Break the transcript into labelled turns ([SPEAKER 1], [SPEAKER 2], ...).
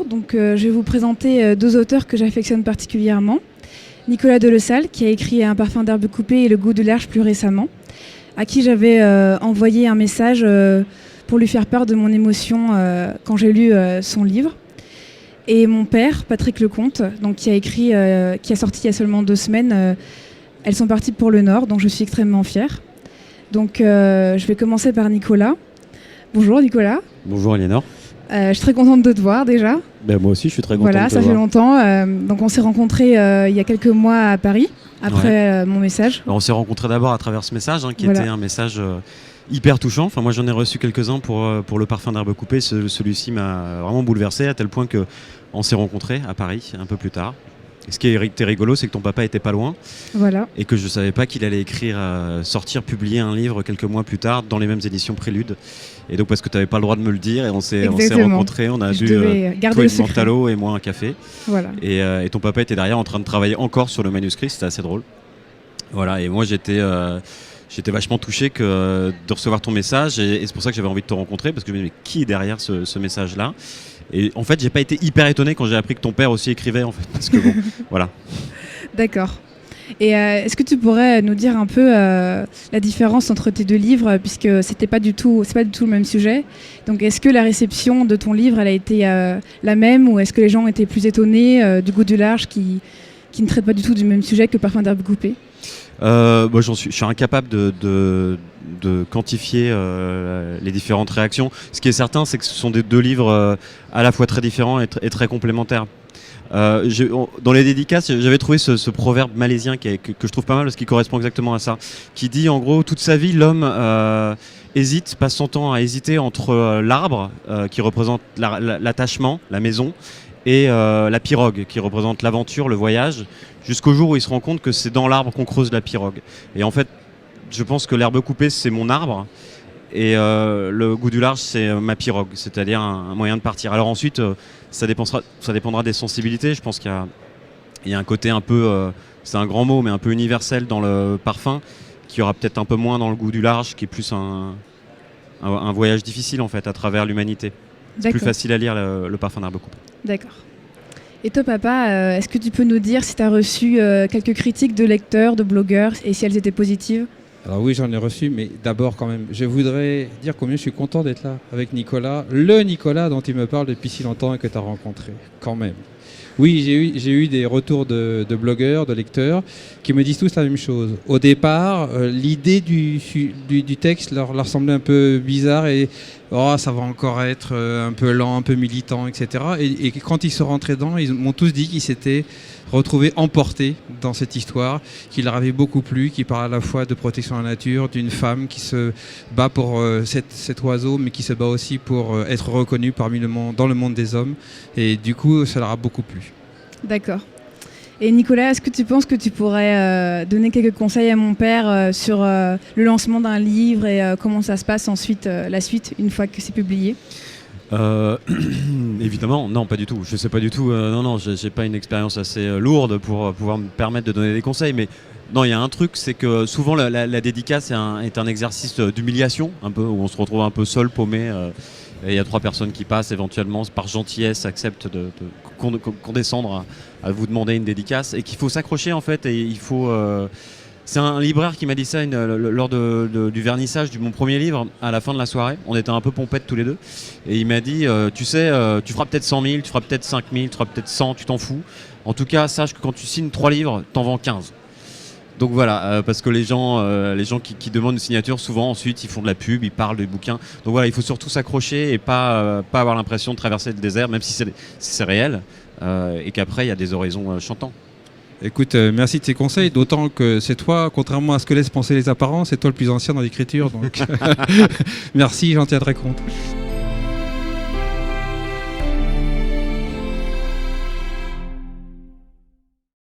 [SPEAKER 1] bonjour. Je vais vous présenter deux auteurs que j'affectionne particulièrement. Nicolas Delessal, qui a écrit Un parfum d'herbe coupée et Le goût du large plus récemment, à qui j'avais envoyé un message pour lui faire part de mon émotion quand j'ai lu son livre. Et mon père, Patrick Lecomte, qui a sorti il y a seulement 2 semaines, Elles sont parties pour le Nord, dont je suis extrêmement fière. Je vais commencer par Nicolas. Bonjour Nicolas.
[SPEAKER 2] Bonjour Aliénor.
[SPEAKER 1] Je suis très contente de te voir déjà.
[SPEAKER 2] Moi aussi, je suis très contente de te voir.
[SPEAKER 1] Voilà, ça fait longtemps. On s'est rencontrés il y a quelques mois à Paris, après mon message.
[SPEAKER 2] Alors, on s'est rencontrés d'abord à travers ce message, qui était un message hyper touchant. Enfin, moi, j'en ai reçu quelques-uns pour le parfum d'herbe coupée. Celui-ci m'a vraiment bouleversé, à tel point qu'on s'est rencontrés à Paris un peu plus tard. Et ce qui était rigolo, c'est que ton papa était pas loin, et que je savais pas qu'il allait publier un livre quelques mois plus tard dans les mêmes éditions Prélude. Et donc parce que tu n'avais pas le droit de me le dire, et on s'est rencontrés, on a dû toi une mentalo et moi un café. Voilà. Et ton papa était derrière en train de travailler encore sur le manuscrit, c'était assez drôle. Voilà, et moi j'étais vachement touché de recevoir ton message, et c'est pour ça que j'avais envie de te rencontrer, parce que je me disais, mais qui est derrière ce message-là ? Et en fait, j'ai pas été hyper étonné quand j'ai appris que ton père aussi écrivait, en fait, parce que bon, voilà.
[SPEAKER 1] D'accord. Et est-ce que tu pourrais nous dire un peu la différence entre tes deux livres, puisque c'est pas du tout le même sujet. Donc, est-ce que la réception de ton livre, elle a été la même, ou est-ce que les gens étaient plus étonnés du goût du large, qui ne traite pas du tout du même sujet que Parfum d'herbe coupée ?
[SPEAKER 2] Je suis incapable de quantifier les différentes réactions. Ce qui est certain, c'est que ce sont des deux livres à la fois très différents et très complémentaires. Dans les dédicaces, j'avais trouvé ce proverbe malaisien que je trouve pas mal, parce qu'il correspond exactement à ça, qui dit en gros, toute sa vie, l'homme passe son temps à hésiter entre l'arbre, qui représente l'attachement, la maison, et la pirogue, qui représente l'aventure, le voyage, jusqu'au jour où il se rend compte que c'est dans l'arbre qu'on creuse la pirogue. Et en fait, je pense que l'herbe coupée, c'est mon arbre, et le goût du large, c'est ma pirogue, c'est-à-dire un moyen de partir. Alors ensuite, ça dépendra des sensibilités. Je pense qu'il y a un côté un peu, c'est un grand mot, mais un peu universel dans le parfum, qui aura peut-être un peu moins dans le goût du large, qui est plus un voyage difficile en fait, à travers l'humanité. C'est plus facile à lire le parfum d'herbe coupée.
[SPEAKER 1] D'accord. Et toi, papa, est-ce que tu peux nous dire si tu as reçu quelques critiques de lecteurs, de blogueurs, et si elles étaient positives ?
[SPEAKER 3] Alors oui, j'en ai reçu, mais d'abord quand même, je voudrais dire combien je suis content d'être là avec Nicolas, le Nicolas dont il me parle depuis si longtemps et que tu as rencontré, quand même. Oui, j'ai eu des retours de blogueurs, de lecteurs, qui me disent tous la même chose. Au départ, l'idée du texte leur semblait un peu bizarre et ça va encore être un peu lent, un peu militant, etc. Et quand ils sont rentrés dedans, ils m'ont tous dit qu'ils s'étaient retrouvés emportés dans cette histoire, qui leur avait beaucoup plu, qui parle à la fois de protection de la nature, d'une femme qui se bat pour cet oiseau, mais qui se bat aussi pour être reconnue dans le monde des hommes. Et du coup, ça leur a beaucoup plu.
[SPEAKER 1] D'accord. Et Nicolas, est-ce que tu penses que tu pourrais donner quelques conseils à mon père sur le lancement d'un livre et comment ça se passe ensuite, la suite, une fois que c'est publié ?
[SPEAKER 2] Évidemment, non, pas du tout. Je sais pas du tout. J'ai pas une expérience assez lourde pour pouvoir me permettre de donner des conseils. Mais non, il y a un truc, c'est que souvent la dédicace est un exercice d'humiliation, un peu, où on se retrouve un peu seul, paumé. Et il y a 3 personnes qui passent, éventuellement, par gentillesse, acceptent de condescendre à vous demander une dédicace, et qu'il faut s'accrocher en fait, et il faut. C'est un libraire qui m'a dit ça lors du vernissage de mon premier livre, à la fin de la soirée. On était un peu pompettes tous les deux. Et il m'a dit, tu sais, tu feras peut-être 100 000, tu feras peut-être 5 000, tu feras peut-être 100, tu t'en fous. En tout cas, sache que quand tu signes 3 livres, t'en vends 15. Donc voilà, parce que les gens qui demandent une signature, souvent ensuite ils font de la pub, ils parlent des bouquins. Donc voilà, il faut surtout s'accrocher et pas avoir l'impression de traverser le désert, même si c'est réel, et qu'après il y a des horizons chantants.
[SPEAKER 3] Écoute, merci de tes conseils, d'autant que c'est toi, contrairement à ce que laissent penser les apparences, c'est toi le plus ancien dans l'écriture, donc merci, j'en tiendrai compte.